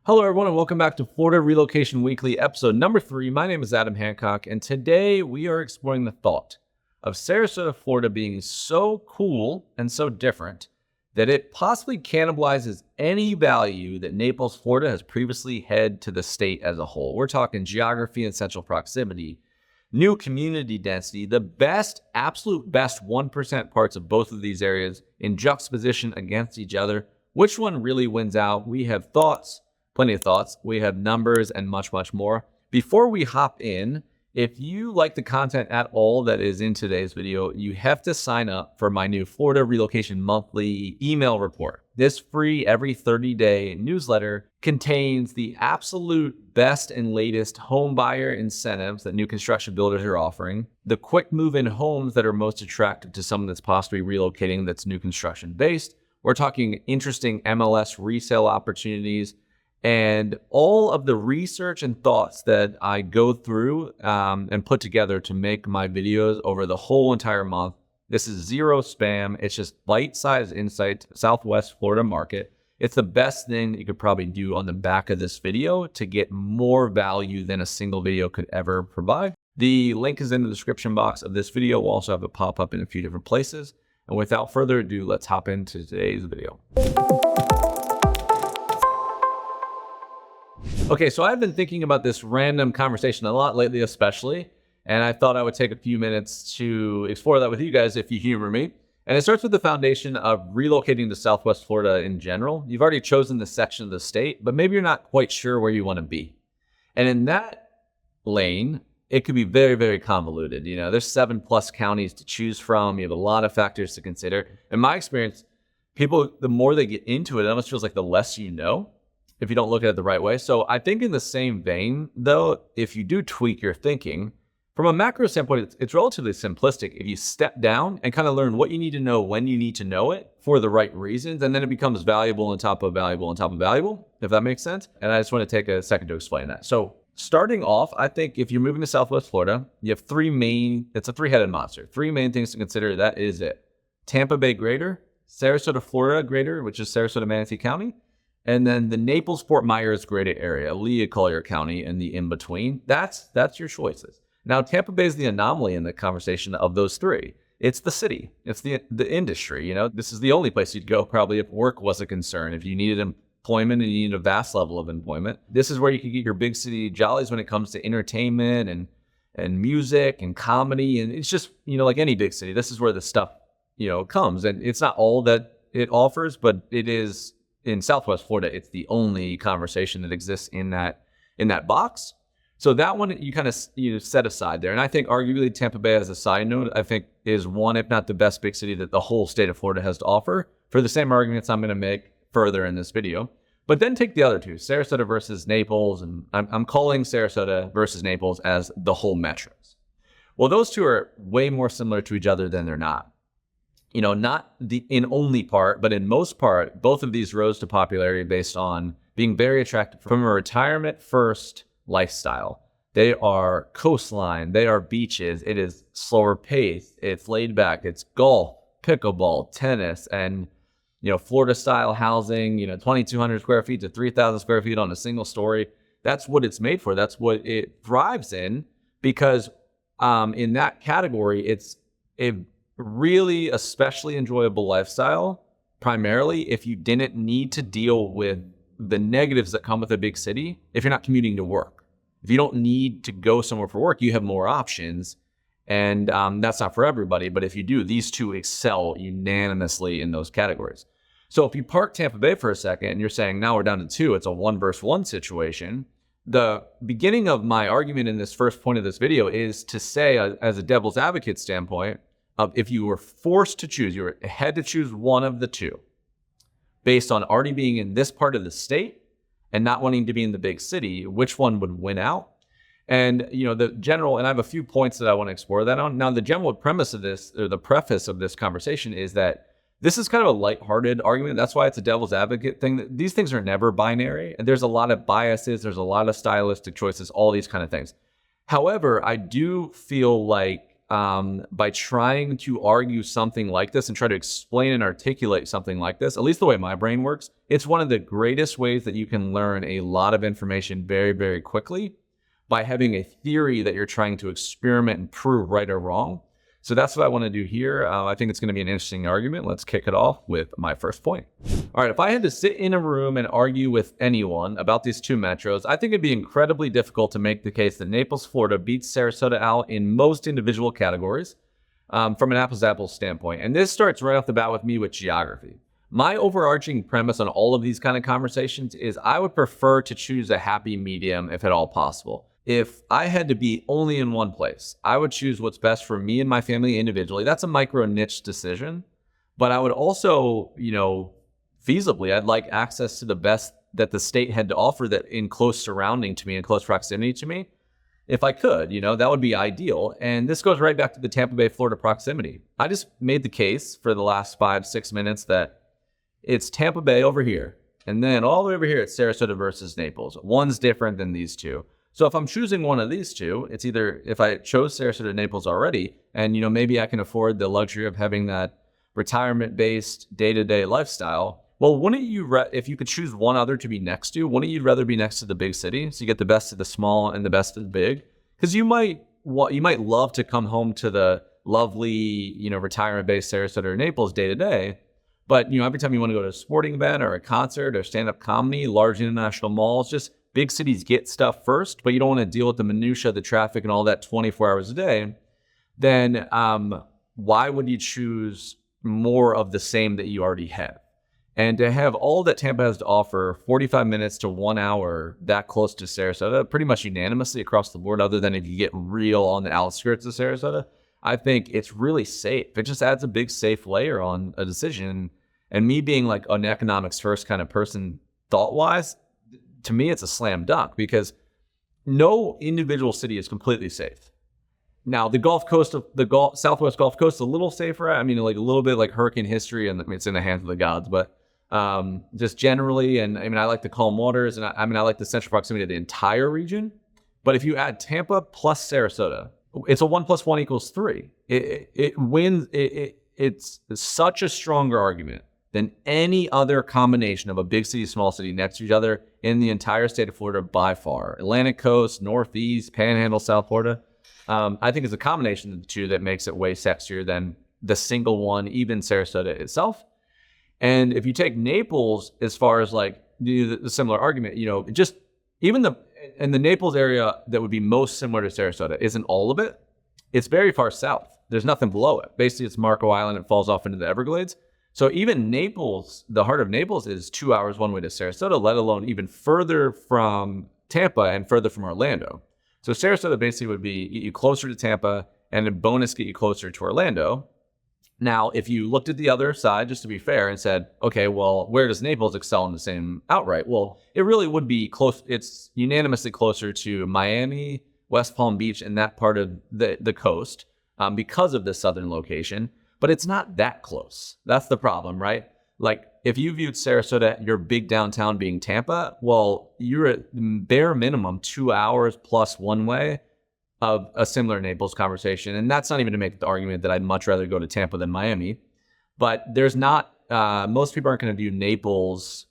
Hello, everyone, and welcome back to Florida Relocation Weekly, episode number 3. My name is Adam Hancock, and today we are exploring the thought of Sarasota, Florida being so cool and so different that it possibly cannibalizes any value that Naples, Florida has previously had to the state as a whole. We're talking geography and central proximity, new community density, the best, absolute best 1% parts of both of these areas in juxtaposition against each other. Which one really wins out? We have thoughts. Plenty of thoughts. We have numbers and much, much more. Before we hop in, if you like the content at all that is in today's video, you have to sign up for my new Florida Relocation Monthly email report. This free every 30-day newsletter contains the absolute best and latest home buyer incentives that new construction builders are offering, the quick move-in homes that are most attractive to someone that's possibly relocating that's new construction based. We're talking interesting MLS resale opportunities, and all of the research and thoughts that I go through and put together to make my videos over the whole entire month. This is zero spam. It's just bite-sized insight to the Southwest Florida market. It's the best thing that you could probably do on the back of this video to get more value than a single video could ever provide. The link is in the description box of this video. We'll also have it pop up in a few different places. And without further ado, let's hop into today's video. Okay, so I've been thinking about this random conversation a lot lately, especially, and I thought I would take a few minutes to explore that with you guys if you humor me. And it starts with the foundation of relocating to Southwest Florida in general. You've already chosen the section of the state, but maybe you're not quite sure where you want to be. And in that lane, it could be very, very convoluted. You know, there's 7+ counties to choose from. You have a lot of factors to consider. In my experience, people, the more they get into it, it almost feels like the less you know, if you don't look at it the right way. So I think in the same vein, though, if you do tweak your thinking, from a macro standpoint, it's relatively simplistic. If you step down and kind of learn what you need to know when you need to know it for the right reasons, and then it becomes valuable on top of valuable on top of valuable, if that makes sense. And I just want to take a second to explain that. So starting off, I think if you're moving to Southwest Florida, you have it's a three-headed monster. Three main things to consider. That is it. Tampa Bay Greater, Sarasota, Florida Greater, which is Sarasota, Manatee County, and then the Naples, Fort Myers greater area, Lea, Collier County, and the in-between. That's your choices. Now, Tampa Bay is the anomaly in the conversation of those three. It's the city. It's the industry. You know, this is the only place you'd go probably if work was a concern. If you needed employment and you needed a vast level of employment, this is where you could get your big city jollies when it comes to entertainment and music and comedy. And it's just, you know, like any big city, this is where the stuff, you know, comes. And it's not all that it offers, but it is. In Southwest Florida, it's the only conversation that exists in that box. So that one you kind of set aside there. And I think arguably Tampa Bay, as a side note, I think is one, if not the best big city that the whole state of Florida has to offer, for the same arguments I'm going to make further in this video. But then take the other two, Sarasota versus Naples, and I'm calling Sarasota versus Naples as the whole metros. Well, those two are way more similar to each other than they're not. You know, not in only part, but in most part, both of these rose to popularity based on being very attractive from a retirement first lifestyle. They are coastline, they are beaches, it is slower pace, it's laid back, it's golf, pickleball, tennis, and, you know, Florida style housing, you know, 2,200 square feet to 3,000 square feet on a single story. That's what it's made for. That's what it thrives in, because in that category, it's a really especially enjoyable lifestyle, primarily if you didn't need to deal with the negatives that come with a big city. If you're not commuting to work, if you don't need to go somewhere for work, you have more options. And that's not for everybody, but if you do, these two excel unanimously in those categories. So if you park Tampa Bay for a second and you're saying now we're down to two, it's a 1 versus 1 situation. The beginning of my argument in this first point of this video is to say, as a devil's advocate standpoint, if you were forced to choose, you had to choose one of the two based on already being in this part of the state and not wanting to be in the big city, which one would win out? And, you know, the general, and I have a few points that I want to explore that on. Now, the general premise of this, or the preface of this conversation, is that this is kind of a lighthearted argument. That's why it's a devil's advocate thing. These things are never binary. And there's a lot of biases. There's a lot of stylistic choices, all these kind of things. However, I do feel like by trying to argue something like this and try to explain and articulate something like this, at least the way my brain works, it's one of the greatest ways that you can learn a lot of information very, very quickly by having a theory that you're trying to experiment and prove right or wrong. So that's what I want to do here. I think it's going to be an interesting argument. Let's kick it off with my first point. All right, if I had to sit in a room and argue with anyone about these two metros, I think it'd be incredibly difficult to make the case that Naples, Florida beats Sarasota out in most individual categories from an apples-to-apples standpoint. And this starts right off the bat with me with geography. My overarching premise on all of these kind of conversations is I would prefer to choose a happy medium if at all possible. If I had to be only in one place, I would choose what's best for me and my family individually. That's a micro niche decision. But I would also, feasibly, I'd like access to the best that the state had to offer that in close surrounding to me, in close proximity to me. If I could, that would be ideal. And this goes right back to the Tampa Bay, Florida proximity. I just made the case for the last 5-6 minutes that it's Tampa Bay over here. And then all the way over here, it's Sarasota versus Naples. One's different than these two. So if I'm choosing one of these two, it's either if I chose Sarasota Naples already, and maybe I can afford the luxury of having that retirement-based day-to-day lifestyle. Well, wouldn't you, if you could choose one other to be next to, wouldn't you rather be next to the big city? So you get the best of the small and the best of the big? Because you might love to come home to the lovely, retirement-based Sarasota or Naples day-to-day. But, every time you want to go to a sporting event or a concert or stand-up comedy, large international malls, just big cities get stuff first, but you don't want to deal with the minutia, the traffic, and all that 24 hours a day, then why would you choose more of the same that you already have? And to have all that Tampa has to offer, 45 minutes to 1 hour, that close to Sarasota, pretty much unanimously across the board, other than if you get real on the outskirts of Sarasota, I think it's really safe. It just adds a big safe layer on a decision. And me being like an economics first kind of person thought-wise, to me, it's a slam dunk because no individual city is completely safe. Now, the Southwest Gulf Coast is a little safer. I mean, like a little bit like hurricane history, and it's in the hands of the gods. But just generally, and I like the calm waters, and I like the central proximity of the entire region. But if you add Tampa plus Sarasota, it's a 1 + 1 = 3. It wins. It's such a stronger argument than any other combination of a big city, small city next to each other in the entire state of Florida by far. Atlantic coast, Northeast, Panhandle, South Florida. I think it's a combination of the two that makes it way sexier than the single one, even Sarasota itself. And if you take Naples, as far as like the similar argument, just even in the Naples area that would be most similar to Sarasota isn't all of it. It's very far south. There's nothing below it. Basically, it's Marco Island. It falls off into the Everglades. So even Naples, the heart of Naples is 2 hours one way to Sarasota, let alone even further from Tampa and further from Orlando. So Sarasota basically would get you closer to Tampa and a bonus get you closer to Orlando. Now, if you looked at the other side, just to be fair, and said, okay, well, where does Naples excel in the same outright? Well, it really would be close. It's unanimously closer to Miami, West Palm Beach, and that part of the coast because of the southern location. But it's not that close. That's the problem, right? Like if you viewed Sarasota, your big downtown being Tampa, well, you're at bare minimum 2 hours plus one way of a similar Naples conversation. And that's not even to make the argument that I'd much rather go to Tampa than Miami. But there's not, most people aren't going to view Naples,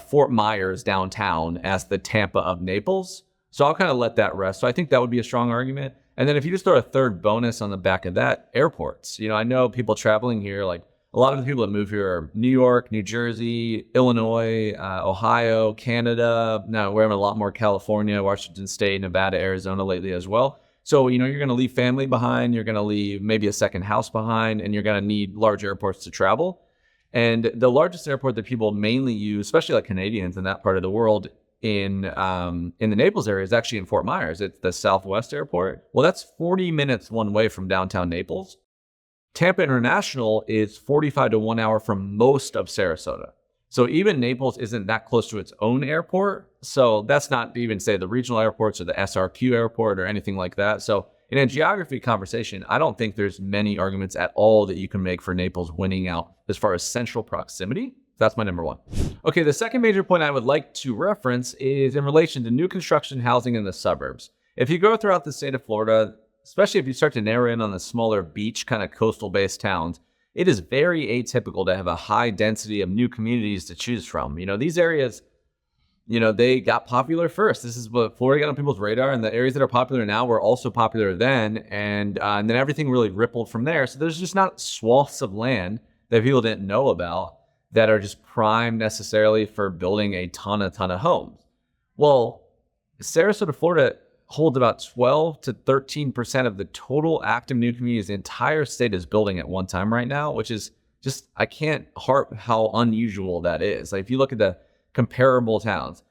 Fort Myers downtown as the Tampa of Naples. So I'll kind of let that rest. So I think that would be a strong argument. And then if you just throw a third bonus on the back of that, airports. I know people traveling here, like a lot of the people that move here are New York, New Jersey, Illinois, Ohio, Canada. Now we're in a lot more California, Washington State, Nevada, Arizona lately as well. So, you're going to leave family behind. You're going to leave maybe a second house behind, and you're going to need large airports to travel. And the largest airport that people mainly use, especially like Canadians in that part of the world, in the Naples area is actually in Fort Myers. It's the Southwest Airport. Well, that's 40 minutes one way from downtown Naples. Tampa International is 45 to 1 hour from most of Sarasota. So even Naples isn't that close to its own airport. So that's not to even say the regional airports or the SRQ airport or anything like that. So in a geography conversation, I don't think there's many arguments at all that you can make for Naples winning out as far as central proximity. That's my number one. Okay, the second major point I would like to reference is in relation to new construction housing in the suburbs. If you go throughout the state of Florida, especially if you start to narrow in on the smaller beach kind of coastal based towns, it is very atypical to have a high density of new communities to choose from. These areas, they got popular first. This is what Florida got on people's radar, and the areas that are popular now were also popular then, and then everything really rippled from there. So there's just not swaths of land that people didn't know about that are just prime necessarily for building a ton of homes. Well, Sarasota, Florida holds about 12 to 13% of the total active new communities the entire state is building at one time right now, which is just, I can't harp how unusual that is. Like if you look at the comparable towns,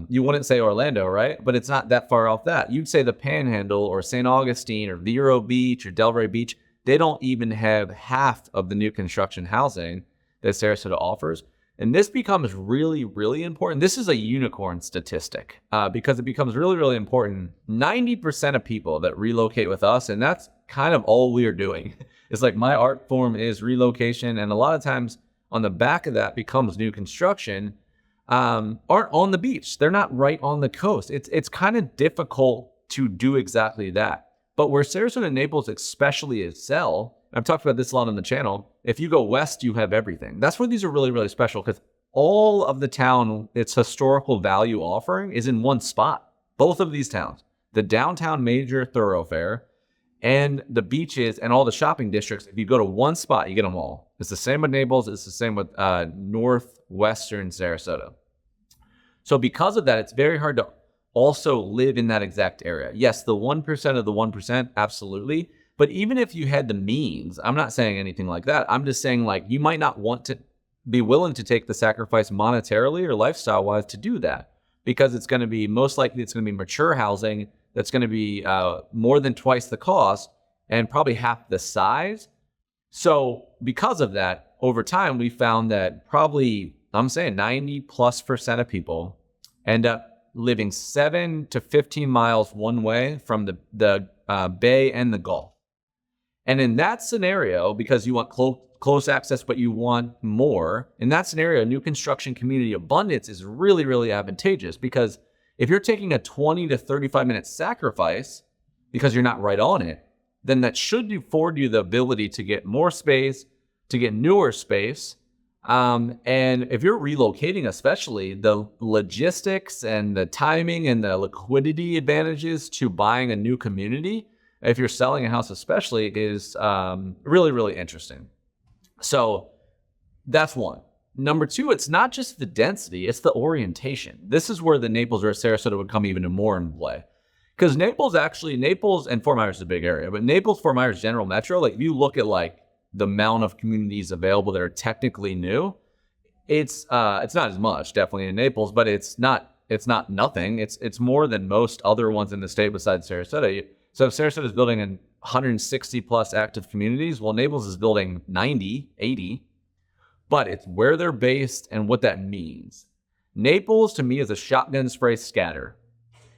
you wouldn't say Orlando, right? But it's not that far off that. You'd say the Panhandle or St. Augustine or Vero Beach or Delray Beach. They don't even have half of the new construction housing that Sarasota offers. And this becomes really, really important. This is a unicorn statistic because it becomes really, really important. 90% of people that relocate with us, and that's kind of all we are doing. It's like my art form is relocation. And a lot of times on the back of that becomes new construction, aren't on the beach. They're not right on the coast. It's kind of difficult to do exactly that. But where Sarasota and Naples especially excel, I've talked about this a lot on the channel, if you go west, you have everything. That's where these are really, really special because all of the town, its historical value offering is in one spot. Both of these towns, the downtown major thoroughfare and the beaches and all the shopping districts, if you go to one spot, you get them all. It's the same with Naples. It's the same with northwestern Sarasota. So because of that, it's very hard to also live in that exact area. Yes, the 1% of the 1%, absolutely. But even if you had the means, I'm not saying anything like that. I'm just saying like you might not want to be willing to take the sacrifice monetarily or lifestyle wise to do that because it's going to be most likely it's going to be mature housing that's going to be more than twice the cost and probably half the size. So because of that, over time, we found that probably, I'm saying 90+% of people end up living 7 to 15 miles one way from the bay and the Gulf. And in that scenario, because you want close access, but you want more, in that scenario, new construction community abundance is really, really advantageous because if you're taking a 20 to 35 minute sacrifice because you're not right on it, then that should afford you the ability to get more space, to get newer space. And if you're relocating, especially the logistics and the timing and the liquidity advantages to buying a new community, if you're selling a house especially, is really, really interesting. So that's one. Number two, it's not just the density, it's the orientation. This is where the Naples or Sarasota would come even more in play. Because Naples and Fort Myers is a big area, but Naples, Fort Myers, General Metro, like if you look at like the amount of communities available that are technically new, it's not as much definitely in Naples, but it's not nothing. It's more than most other ones in the state besides Sarasota. So if Sarasota is building 160 plus active communities, well, Naples is building 90, 80, but it's where they're based and what that means. Naples to me is a shotgun spray scatter.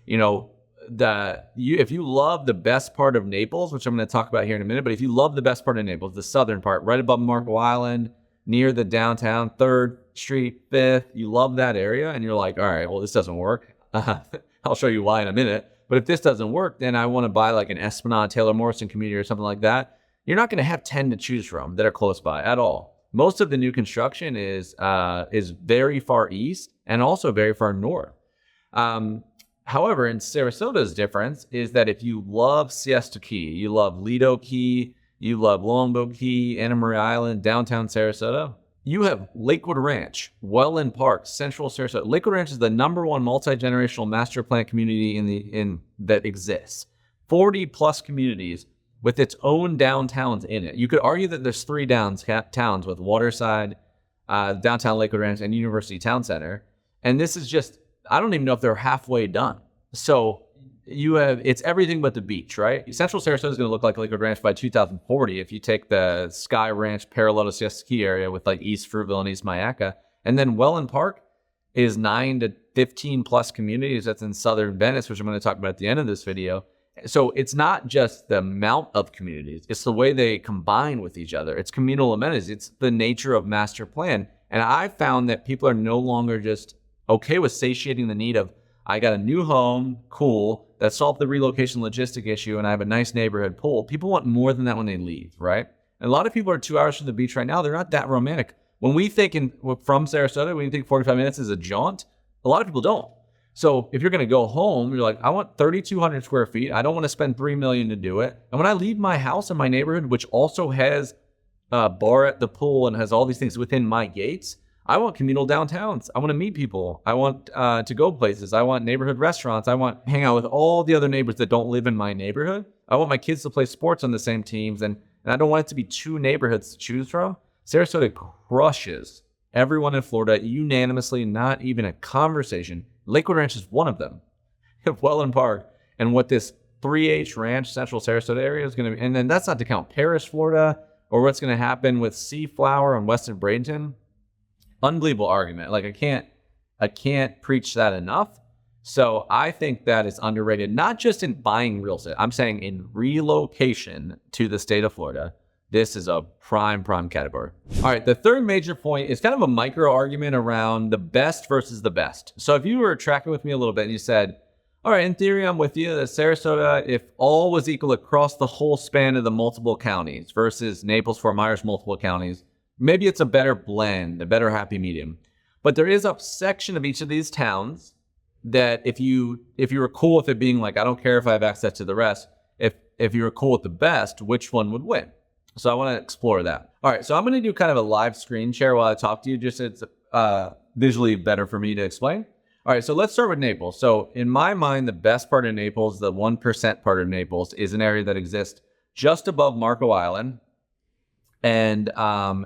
If you love the best part of Naples, which I'm going to talk about here in a minute, but if you love the best part of Naples, the southern part, right above Marco Island, near the downtown, 3rd Street, 5th, you love that area, and you're like, all right, well, this doesn't work. I'll show you why in a minute. But if this doesn't work, then I want to buy like an Esplanade, Taylor Morrison community or something like that. You're not going to have 10 to choose from that are close by at all. Most of the new construction is very far east and also very far north. However, in Sarasota's difference is that if you love Siesta Key, you love Lido Key, you love Longboat Key, Anna Maria Island, downtown Sarasota, you have Lakewood Ranch, Welland Park, Central Sarasota. Lakewood Ranch is the #1 multi-generational master plan community that exists. 40 plus communities with its own downtowns in it. You could argue that there's 3 downtowns with Waterside, downtown Lakewood Ranch, and University Town Center. And this is just, I don't even know if they're halfway done. So it's everything but the beach, right? Central Sarasota is going to look like Lakewood Ranch by 2040 if you take the Sky Ranch parallel to Siesta Key area with like East Fruitville and East Mayaca. And then Welland Park is 9 to 15 plus communities that's in southern Venice, which I'm going to talk about at the end of this video. So it's not just the amount of communities, it's the way they combine with each other. It's communal amenities. It's the nature of master plan. And I found that people are no longer just okay with satiating the need of, I got a new home, cool, that solve the relocation logistic issue, and I have a nice neighborhood pool, people want more than that when they leave, right? And a lot of people are 2 hours from the beach right now. They're not that romantic. When we think from Sarasota, when you think 45 minutes is a jaunt, a lot of people don't. So if you're going to go home, you're like, I want 3,200 square feet. I don't want to spend $3 million to do it. And when I leave my house in my neighborhood, which also has a bar at the pool and has all these things within my gates, I want communal downtowns. I want to meet people. I want to go places. I want neighborhood restaurants. I want to hang out with all the other neighbors that don't live in my neighborhood. I want my kids to play sports on the same teams. And I don't want it to be 2 neighborhoods to choose from. Sarasota crushes everyone in Florida unanimously, not even a conversation. Lakewood Ranch is one of them. Welland Park. And what this 3H Ranch, Central Sarasota area is going to be, and then that's not to count Paris, Florida, or what's going to happen with Seaflower and Weston Bradenton. Unbelievable argument. Like I can't preach that enough. So I think that is underrated, not just in buying real estate. I'm saying in relocation to the state of Florida. This is a prime category. All right, the third major point is kind of a micro argument around the best versus the best. So if you were tracking with me a little bit and you said, all right, in theory, I'm with you that Sarasota, if all was equal across the whole span of the multiple counties versus Naples, Fort Myers, multiple counties, maybe it's a better blend, a better happy medium. But there is a section of each of these towns that if you were cool with it being like, I don't care if I have access to the rest, if you were cool with the best, which one would win? So I want to explore that. All right, so I'm going to do kind of a live screen share while I talk to you, just so it's visually better for me to explain. All right, so let's start with Naples. So in my mind, the best part of Naples, the 1% part of Naples, is an area that exists just above Marco Island and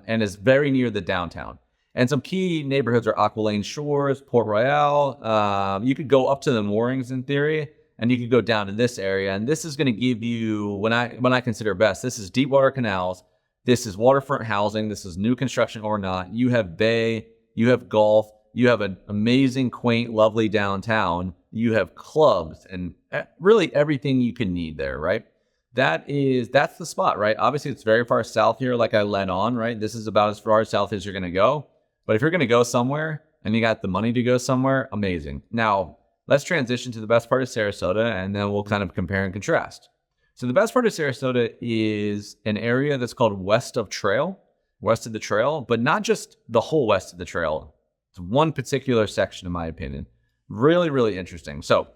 is very near the downtown. And some key neighborhoods are Aqualane Shores, Port Royale. You could go up to the moorings in theory, and you could go down to this area. And this is going to give you, when I consider best, this is deep water canals. This is waterfront housing. This is new construction or not. You have bay, you have golf, you have an amazing, quaint, lovely downtown. You have clubs and really everything you can need there, right? That's the spot, right? Obviously, it's very far south here, like I led on, right? This is about as far south as you're going to go. But if you're going to go somewhere and you got the money to go somewhere, amazing. Now, let's transition to the best part of Sarasota, and then we'll kind of compare and contrast. So the best part of Sarasota is an area that's called west of the trail, but not just the whole west of the trail. It's one particular section, in my opinion. Really, really interesting. So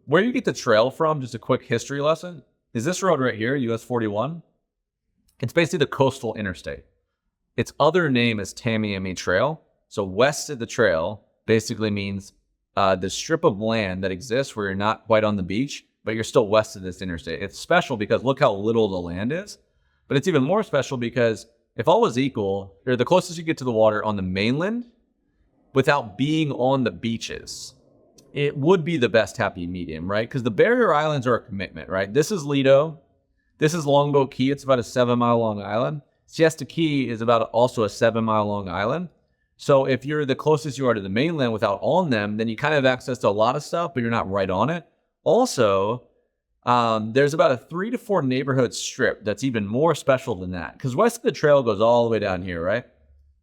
where you get the trail from, just a quick history lesson, is this road right here, US 41. It's basically the coastal interstate. Its other name is Tamiami Trail. So west of the trail basically means the strip of land that exists where you're not quite on the beach, but you're still west of this interstate. It's special because look how little the land is, but it's even more special because if all was equal, you're the closest you get to the water on the mainland without being on the beaches, it would be the best happy medium, right? Because the barrier islands are a commitment, right? This is Lido. This is Longboat Key. It's about a 7-mile long island. Siesta Key is about also a 7-mile long island. So if you're the closest you are to the mainland without on them, then you kind of have access to a lot of stuff, but you're not right on it. Also, there's about a 3 to 4 neighborhood strip that's even more special than that. Because west of the trail goes all the way down here, right?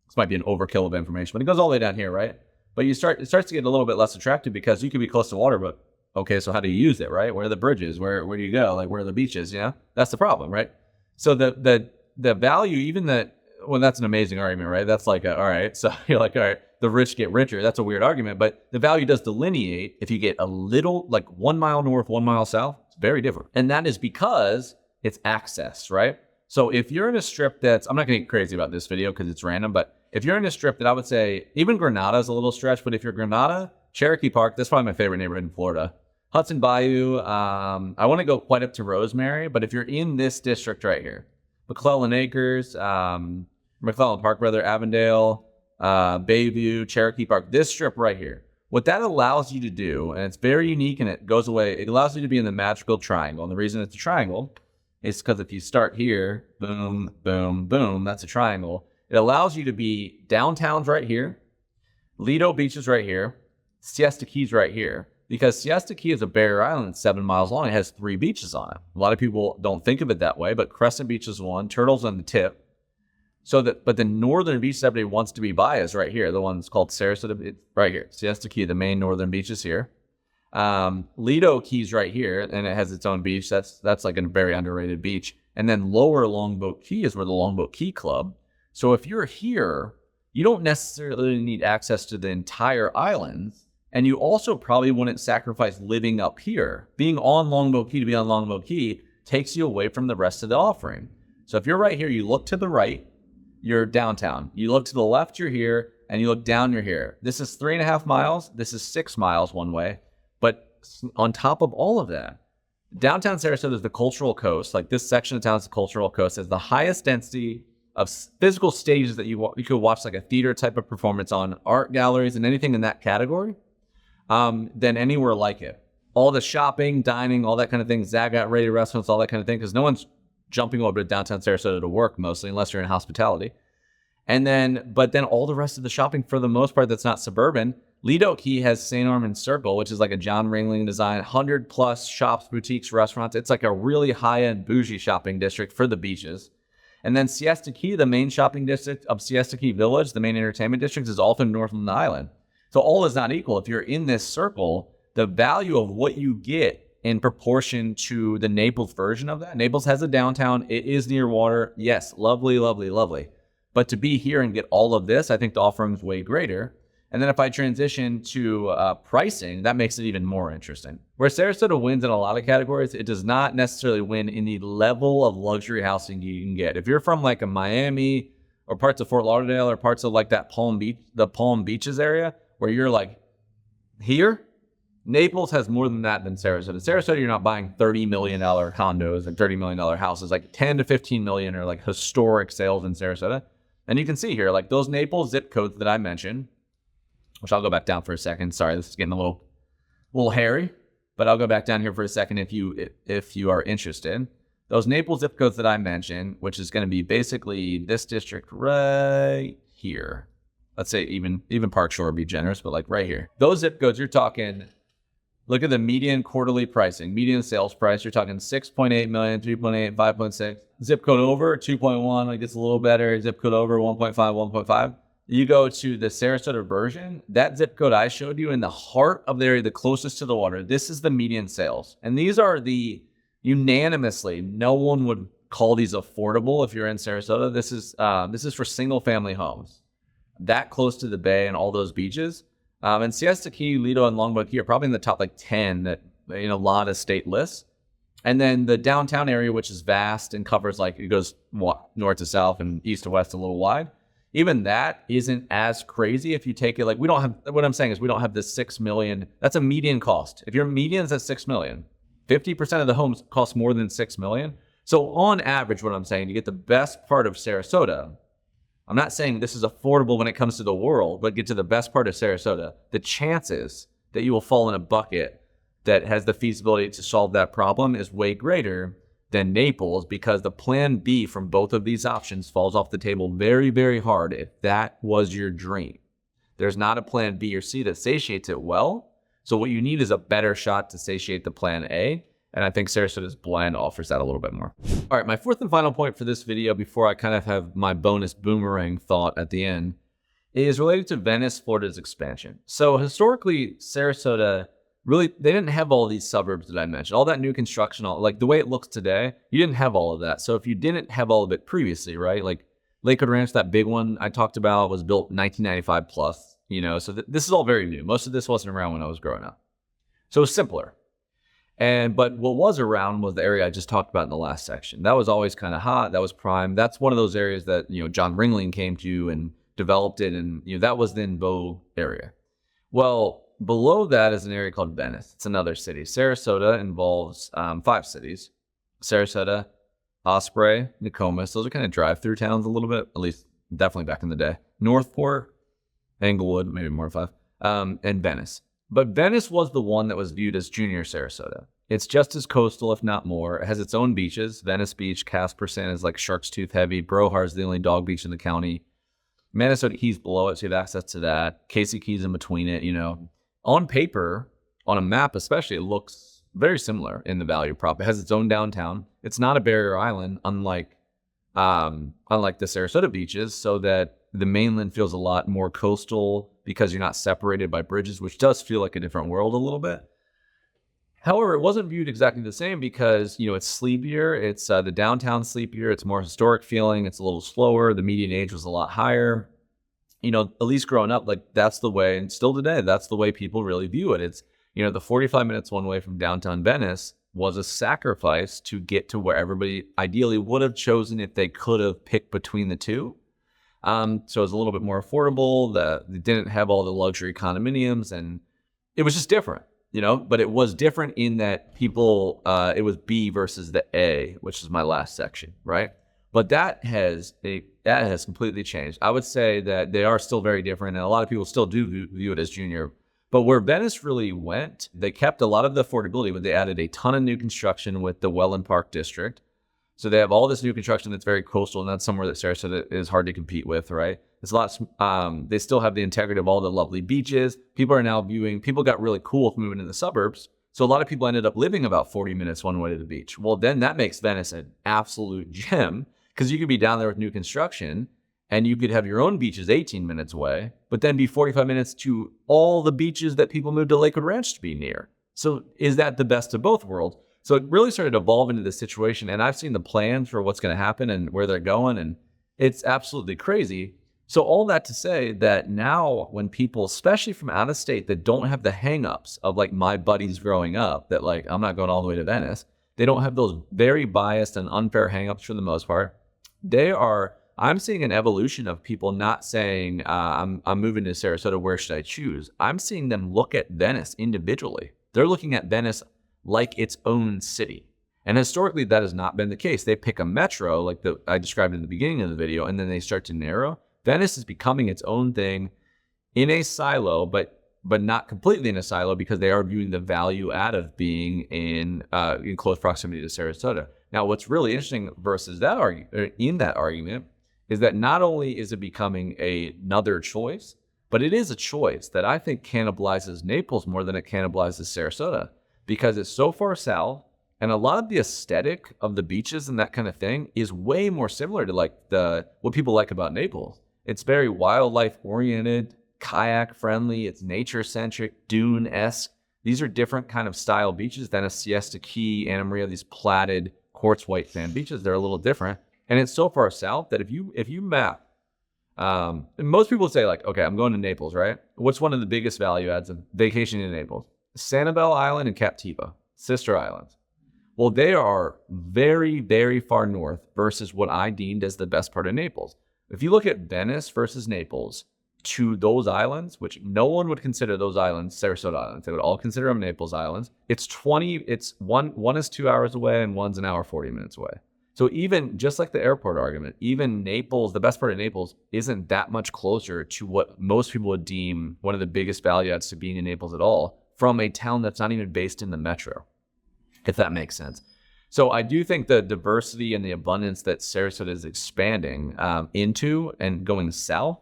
This might be an overkill of information, but it goes all the way down here, right? But it starts to get a little bit less attractive because you could be close to water, but okay, so how do you use it, right? Where are the bridges? Where do you go? Like, where are the beaches? You know, that's the problem, right? So the value, even that, well, that's an amazing argument, right? That's like, all right, so you're like, all right, the rich get richer. That's a weird argument, but the value does delineate if you get a little, like 1 mile north, 1 mile south, it's very different. And that is because it's access, right? So if you're in a strip that's, I'm not gonna get crazy about this video because it's random, but if you're in a strip that I would say, even Granada is a little stretch, but if you're Granada, Cherokee Park, that's probably my favorite neighborhood in Florida. Hudson Bayou, I wanna go quite up to Rosemary, but if you're in this district right here, McClellan Acres, McClellan Park, Avondale, Bayview, Cherokee Park, this strip right here. What that allows you to do, and it's very unique and it goes away, it allows you to be in the magical triangle. And the reason it's a triangle is because if you start here, boom, boom, boom, that's a triangle. It allows you to be downtowns right here, Lido Beach is right here, Siesta Key's right here. Because Siesta Key is a barrier island, 7 miles long. It has 3 beaches on it. A lot of people don't think of it that way, but Crescent Beach is one, Turtle's on the tip. But the northern beach everybody wants to be by is right here. The one's called Sarasota, right here. Siesta Key, the main northern beach is here. Lido Key's right here, and it has its own beach. That's like a very underrated beach. And then lower Longboat Key is where the Longboat Key Club. So if you're here, you don't necessarily need access to the entire islands. And you also probably wouldn't sacrifice living up here. Being on Longboat Key to be on Longboat Key takes you away from the rest of the offering. So if you're right here, you look to the right, you're downtown. You look to the left, you're here, and you look down, you're here. This is 3.5 miles. This is 6 miles one way. But on top of all of that, downtown Sarasota is the cultural coast. Like this section of town is the cultural coast. It has the highest density of physical stages that you could watch like a theater type of performance on, art galleries and anything in that category, than anywhere like it. All the shopping, dining, all that kind of thing, Zagat rated restaurants, all that kind of thing, because no one's jumping over to downtown Sarasota to work mostly, unless you're in hospitality. But then all the rest of the shopping, for the most part, that's not suburban. Lido Key has St. Armand's Circle, which is like a John Ringling design, 100+ shops, boutiques, restaurants. It's like a really high-end bougie shopping district for the beaches. And then Siesta Key, the main shopping district of Siesta Key Village, the main entertainment district, is all from Northland Island. So all is not equal. If you're in this circle, the value of what you get in proportion to the Naples version of that. Naples has a downtown. It is near water. Yes, lovely, lovely, lovely. But to be here and get all of this, I think the offering is way greater. And then if I transition to pricing, that makes it even more interesting. Where Sarasota wins in a lot of categories, it does not necessarily win in the level of luxury housing you can get. If you're from like a Miami or parts of Fort Lauderdale or parts of like that the Palm Beaches area, where you're like here, Naples has more than that than Sarasota. Sarasota, you're not buying $30 million condos and $30 million houses. Like 10 to 15 million are like historic sales in Sarasota. And you can see here, like those Naples zip codes that I mentioned, which I'll go back down for a second. Sorry, this is getting a little hairy, but I'll go back down here for a second if you are interested. Those Naples zip codes that I mentioned, which is going to be basically this district right here. Let's say even Park Shore would be generous, but like right here. Those zip codes, you're talking, look at the median quarterly pricing, median sales price. You're talking 6.8 million, 3.8, 5.6. Zip code over 2.1, like it's a little better. Zip code over 1.5, 1.5. You go to the Sarasota version, that zip code I showed you in the heart of the area, the closest to the water, this is the median sales. And these are unanimously, no one would call these affordable if you're in Sarasota. This is for single family homes. That close to the bay and all those beaches. And Siesta Key, Lido, and Longboat Key are probably in the top like 10 that a lot of state lists. And then the downtown area, which is vast and covers like, it goes north to south and east to west a little wide. Even that isn't as crazy if you take it, like what I'm saying is we don't have this 6 million. That's a median cost. If your median's at 6 million, 50% of the homes cost more than 6 million. So on average, what I'm saying, you get the best part of Sarasota. I'm not saying this is affordable when it comes to the world, but get to the best part of Sarasota. The chances that you will fall in a bucket that has the feasibility to solve that problem is way greater than Naples, because the plan B from both of these options falls off the table very, very hard if that was your dream. There's not a plan B or C that satiates it well. So what you need is a better shot to satiate the plan A. And I think Sarasota's blend offers that a little bit more. All right, my fourth and final point for this video before I kind of have my bonus boomerang thought at the end is related to Venice, Florida's expansion. So historically, Sarasota, really, they didn't have all these suburbs that I mentioned. All that new construction, like the way it looks today, you didn't have all of that. So if you didn't have all of it previously, right? Like Lakewood Ranch, that big one I talked about, was built 1995 plus, so this is all very new. Most of this wasn't around when I was growing up. So it's simpler. But what was around was the area I just talked about in the last section. That was always kind of hot. That was prime. That's one of those areas that, John Ringling came to and developed it. And, that was the en vogue area. Well, below that is an area called Venice. It's another city. Sarasota involves 5 cities. Sarasota, Osprey, Nokomis. Those are kind of drive-through towns a little bit, at least definitely back in the day. Northport, Englewood, maybe more than 5, and Venice. But Venice was the one that was viewed as junior Sarasota. It's just as coastal, if not more. It has its own beaches. Venice Beach, Casper Sand is like Shark's Tooth heavy. Brohar is the only dog beach in the county. Minnesota Key's below it, so you have access to that. Casey Key's in between it, On paper, on a map especially, it looks very similar in the value prop. It has its own downtown. It's not a barrier island, unlike the Sarasota beaches, so that the mainland feels a lot more coastal because you're not separated by bridges, which does feel like a different world a little bit. However, it wasn't viewed exactly the same because, it's sleepier. It's the downtown sleepier. It's more historic feeling. It's a little slower. The median age was a lot higher. At least growing up, like that's the way, and still today, that's the way people really view it. It's, the 45 minutes one way from downtown Venice was a sacrifice to get to where everybody ideally would have chosen if they could have picked between the two. So it was a little bit more affordable. They didn't have all the luxury condominiums, and it was just different. But it was different in that people, it was B versus the A, which is my last section, right? But that has completely changed. I would say that they are still very different, and a lot of people still do view it as junior. But where Venice really went, they kept a lot of the affordability, but they added a ton of new construction with the Welland Park district. So they have all this new construction that's very coastal, and that's somewhere that Sarasota is hard to compete with, right? It's a lot. They still have the integrity of all the lovely beaches. People got really cool with moving to the suburbs. So a lot of people ended up living about 40 minutes one way to the beach. Well, then that makes Venice an absolute gem because you could be down there with new construction and you could have your own beaches 18 minutes away, but then be 45 minutes to all the beaches that people moved to Lakewood Ranch to be near. So is that the best of both worlds? So it really started to evolve into this situation, and I've seen the plans for what's going to happen and where they're going, and it's absolutely crazy. So all that to say that now when people, especially from out of state that don't have the hangups of like my buddies growing up, that like, I'm not going all the way to Venice. They don't have those very biased and unfair hangups for the most part. I'm seeing an evolution of people not saying, I'm moving to Sarasota, where should I choose? I'm seeing them look at Venice individually. They're looking at Venice like its own city. And historically, that has not been the case. They pick a metro, like I described in the beginning of the video, and then they start to narrow. Venice is becoming its own thing in a silo, but not completely in a silo because they are viewing the value add of being in close proximity to Sarasota. Now, what's really interesting versus that argument is that not only is it becoming another choice, but it is a choice that I think cannibalizes Naples more than it cannibalizes Sarasota because it's so far south. And a lot of the aesthetic of the beaches and that kind of thing is way more similar to like what people like about Naples. It's very wildlife oriented, kayak friendly. It's nature centric, dune-esque. These are different kind of style beaches than a Siesta Key, Anna Maria, these platted quartz white sand beaches. They're a little different. And it's so far south that if you map, and most people say like, okay, I'm going to Naples, right? What's one of the biggest value adds of vacationing in Naples? Sanibel Island and Captiva, sister islands. Well, they are very, very far north versus what I deemed as the best part of Naples. If you look at Venice versus Naples to those islands, which no one would consider those islands Sarasota Islands, they would all consider them Naples Islands. It's one is 2 hours away and one's an hour 40 minutes away. So even just like the airport argument, even Naples, the best part of Naples, isn't that much closer to what most people would deem one of the biggest value adds to being in Naples at all from a town that's not even based in the metro, if that makes sense. So I do think the diversity and the abundance that Sarasota is expanding into and going south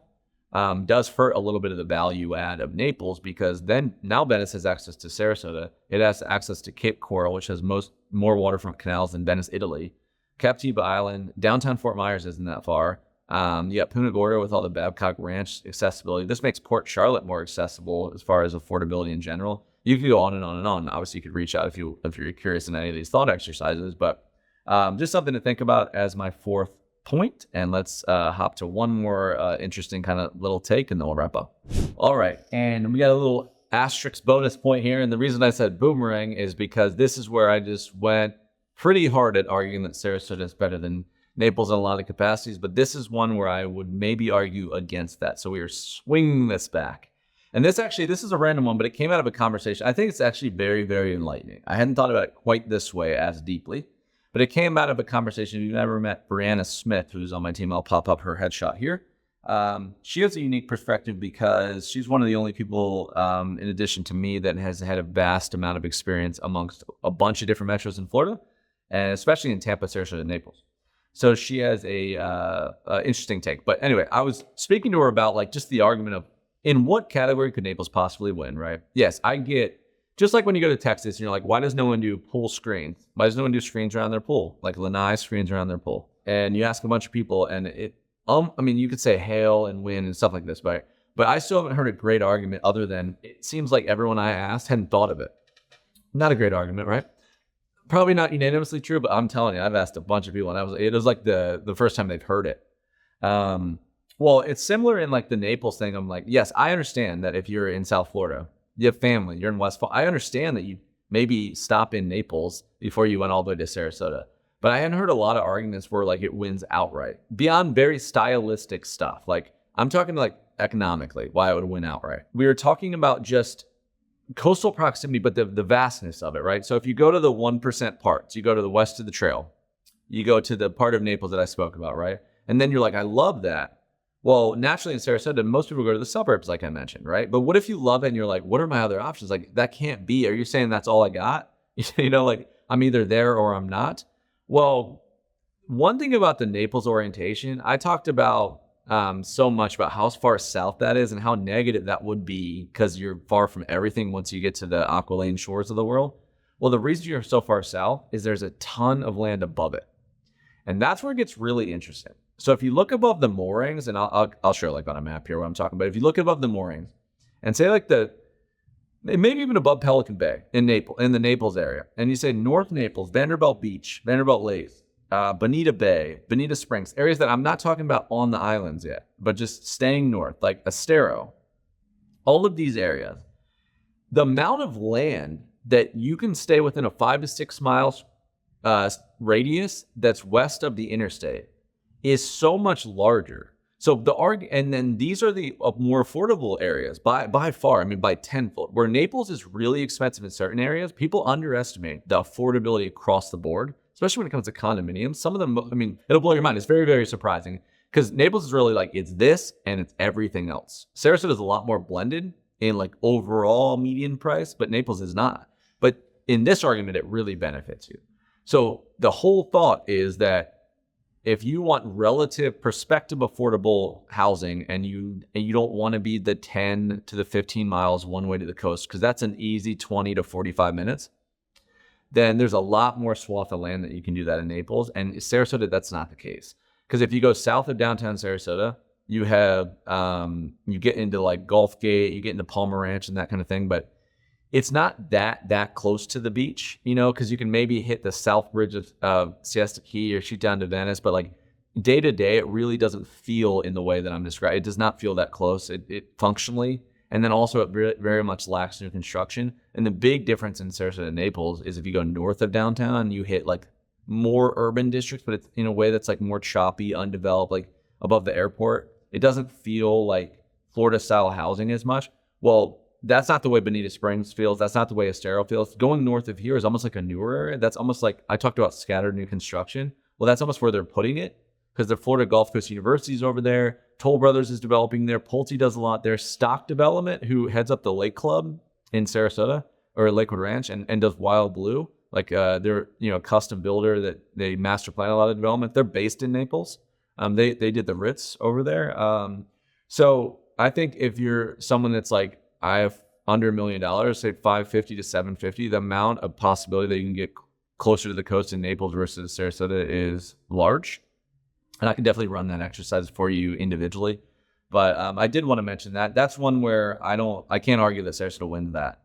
does hurt a little bit of the value add of Naples because now Venice has access to Sarasota. It has access to Cape Coral, which has more waterfront canals than Venice, Italy. Captiva Island, downtown Fort Myers isn't that far. You got Punta Gorda with all the Babcock Ranch accessibility. This makes Port Charlotte more accessible as far as affordability in general. You could go on and on and on. Obviously, you could reach out if you're curious in any of these thought exercises, but just something to think about as my fourth point. And let's hop to one more interesting kind of little take, and then we'll wrap up. All right, and we got a little asterisk bonus point here. And the reason I said boomerang is because this is where I just went pretty hard at arguing that Sarasota is better than Naples in a lot of capacities, but this is one where I would maybe argue against that. So we are swinging this back. And this is a random one, but it came out of a conversation. I think it's actually very, very enlightening. I hadn't thought about it quite this way as deeply, but it came out of a conversation. If you've never met Brianna Smith, who's on my team, I'll pop up her headshot here. She has a unique perspective because she's one of the only people, in addition to me, that has had a vast amount of experience amongst a bunch of different metros in Florida, and especially in Tampa, Sarasota, and Naples. So she has a interesting take. But anyway, I was speaking to her about like just the argument of in what category could Naples possibly win, right? Yes, I get, just like when you go to Texas and you're like, why does no one do pool screens? Why does no one do screens around their pool? Like Lanai screens around their pool. And you ask a bunch of people and you could say hail and wind and stuff like this, but I still haven't heard a great argument other than it seems like everyone I asked hadn't thought of it. Not a great argument, right? Probably not unanimously true, but I'm telling you, I've asked a bunch of people, and it was like the first time they've heard it. Well, it's similar in like the Naples thing. I'm like, yes, I understand that if you're in South Florida, you have family, you're in West Florida. I understand that you maybe stop in Naples before you went all the way to Sarasota. But I hadn't heard a lot of arguments where like it wins outright beyond very stylistic stuff. Like I'm talking like economically, why it would win outright. We were talking about just coastal proximity, but the vastness of it, right? So if you go to the 1% parts, you go to the west of the trail, you go to the part of Naples that I spoke about, right? And then you're like, I love that. Well, naturally in Sarasota, most people go to the suburbs, like I mentioned, right? But what if you love it and you're like, what are my other options? Like that can't be. Are you saying that's all I got? You know, like I'm either there or I'm not. Well, one thing about the Naples orientation, I talked about so much about how far south that is and how negative that would be because you're far from everything once you get to the Aquilane shores of the world. Well, the reason you're so far south is there's a ton of land above it. And that's where it gets really interesting. So if you look above the moorings, and I'll show like on a map here what I'm talking about. If you look above the moorings and say like maybe even above Pelican Bay in the Naples area, and you say North Naples, Vanderbilt Beach, Vanderbilt Lakes, Bonita Bay, Bonita Springs, areas that I'm not talking about on the islands yet, but just staying north, like Estero, all of these areas, the amount of land that you can stay within a 5 to 6 miles radius that's west of the interstate is so much larger. So and then these are the more affordable areas by far. I mean, by tenfold. Where Naples is really expensive in certain areas, people underestimate the affordability across the board, especially when it comes to condominiums. Some of them, I mean, it'll blow your mind. It's very, very surprising because Naples is really like, it's this and it's everything else. Sarasota is a lot more blended in like overall median price, but Naples is not. But in this argument, it really benefits you. So the whole thought is that if you want relative perspective affordable housing and you don't want to be the 10 to the 15 miles one way to the coast, because that's an easy 20 to 45 minutes, then there's a lot more swath of land that you can do that in Naples. And Sarasota, that's not the case. Because if you go south of downtown Sarasota, you have, you get into like Gulf Gate, you get into Palmer Ranch and that kind of thing, but it's not that close to the beach, you know, because you can maybe hit the south bridge of Siesta Key or shoot down to Venice, but like day to day, it really doesn't feel in the way that I'm describing. It does not feel that close. It functionally, and then also it very much lacks new construction. And the big difference in Sarasota and Naples is if you go north of downtown, you hit like more urban districts, but it's in a way that's like more choppy, undeveloped, like above the airport. It doesn't feel like Florida style housing as much. Well, that's not the way Bonita Springs feels. That's not the way Estero feels. Going north of here is almost like a newer area. That's almost like, I talked about scattered new construction. Well, that's almost where they're putting it because the Florida Gulf Coast University is over there. Toll Brothers is developing there. Pulte does a lot there. Stock Development, who heads up the Lake Club in Sarasota or Lakewood Ranch and does Wild Blue. Like they're, you know, a custom builder that they master plan a lot of development. They're based in Naples. They did the Ritz over there. So I think if you're someone that's like, I have under $1 million, say 550 to 750, the amount of possibility that you can get closer to the coast in Naples versus Sarasota is large. And I can definitely run that exercise for you individually. But I did want to mention that. That's one where I can't argue that Sarasota wins that.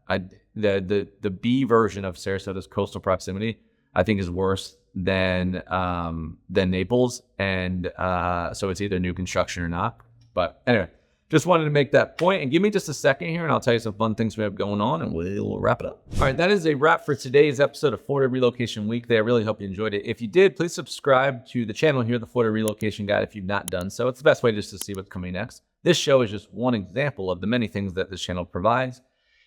The B version of Sarasota's coastal proximity, I think, is worse than Naples. And so it's either new construction or not. But anyway, just wanted to make that point, and give me just a second here and I'll tell you some fun things we have going on and we'll wrap it up. All right, that is a wrap for today's episode of Florida Relocation Weekly. I really hope you enjoyed it. If you did, please subscribe to the channel here, the Florida Relocation Guide, if you've not done so. It's the best way just to see what's coming next. This show is just one example of the many things that this channel provides.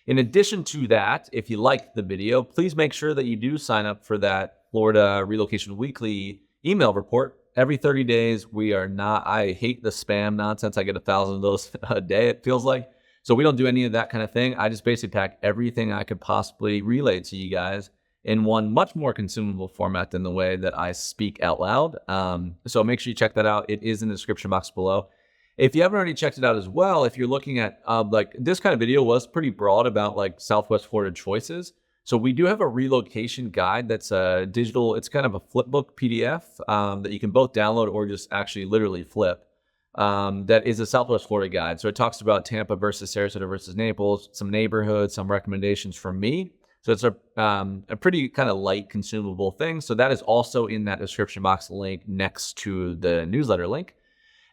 In addition to that, if you liked the video, please make sure that you do sign up for that Florida Relocation Weekly email report. Every 30 days, I hate the spam nonsense. I get 1,000 of those a day, it feels like. So we don't do any of that kind of thing. I just basically pack everything I could possibly relay to you guys in one much more consumable format than the way that I speak out loud. So make sure you check that out. It is in the description box below. If you haven't already checked it out as well, if you're looking at like this kind of video was pretty broad about like Southwest Florida choices. So we do have a relocation guide that's a digital, it's kind of a flipbook PDF that you can both download or just actually literally flip. That is a Southwest Florida guide. So it talks about Tampa versus Sarasota versus Naples, some neighborhoods, some recommendations from me, So it's a pretty kind of light consumable thing. So that is also in that description box link next to the newsletter link.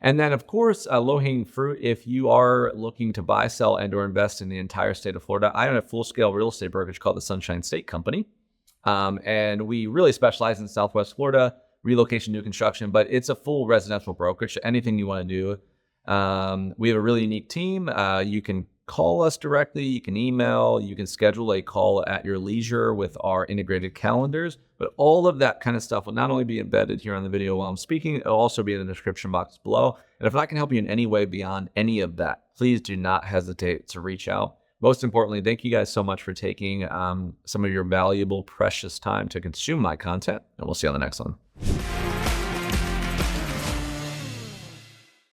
And then, of course, low-hanging fruit, if you are looking to buy, sell, and or invest in the entire state of Florida, I own a full-scale real estate brokerage called the Sunshine State Company. And we really specialize in Southwest Florida, relocation, new construction, but it's a full residential brokerage. Anything you want to do. We have a really unique team. You can call us directly, you can email, you can schedule a call at your leisure with our integrated calendars, but all of that kind of stuff will not only be embedded here on the video while I'm speaking, it'll also be in the description box below. And if I can help you in any way beyond any of that, please do not hesitate to reach out. Most importantly, thank you guys so much for taking some of your valuable, precious time to consume my content, and we'll see you on the next one.